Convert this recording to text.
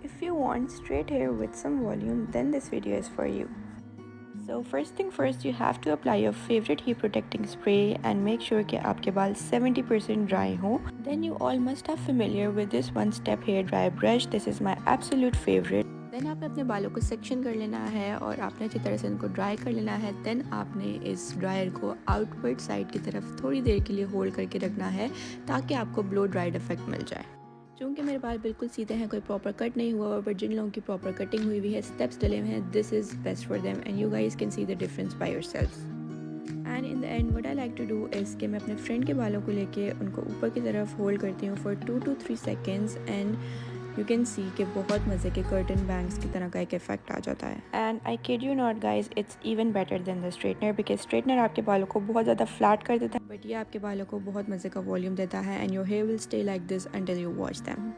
If you want straight hair with some volume, then this video is for you. So first thing first, you have to apply your favorite heat protecting spray and make sure कि आपके बाल 70% dry हो. Then you all must have familiar with this OneStep hair dry brush. This is my absolute favorite. Then आपने अपने बालों को section कर लेना है और आपने अच्छी तरह से इनको ड्राई कर लेना है. Then आपने इस ड्रायर को आउटवर्ड साइड की तरफ थोड़ी देर के लिए होल्ड करके रखना है ताकि आपको ब्लो ड्राइड इफेक्ट मिल जाए. चूँकि मेरे बाल बिल्कुल सीधे हैं, कोई प्रॉपर कट नहीं हुआ, बट जिन लोगों की प्रॉपर कटिंग हुई हुई है, स्टेप्स डले हुए हैं, this is best for them and you guys can see the difference by yourself. And in the end what I like to do is कि मैं अपने फ्रेंड के बालों को लेके उनको ऊपर की तरफ होल्ड करती हूँ for 2 to 3 seconds and you can see कि बहुत मज़े के कर्टन बैंग्स की तरह का एक इफेक्ट आ जाता है. And I kid you not guys, it's even better than the straightener because straightener आपके बालों को बहुत ज़्यादा फ्लैट कर देता है, बट ये आपके बालों को बहुत मज़े का वॉल्यूम देता है and your hair will stay like this until you wash them.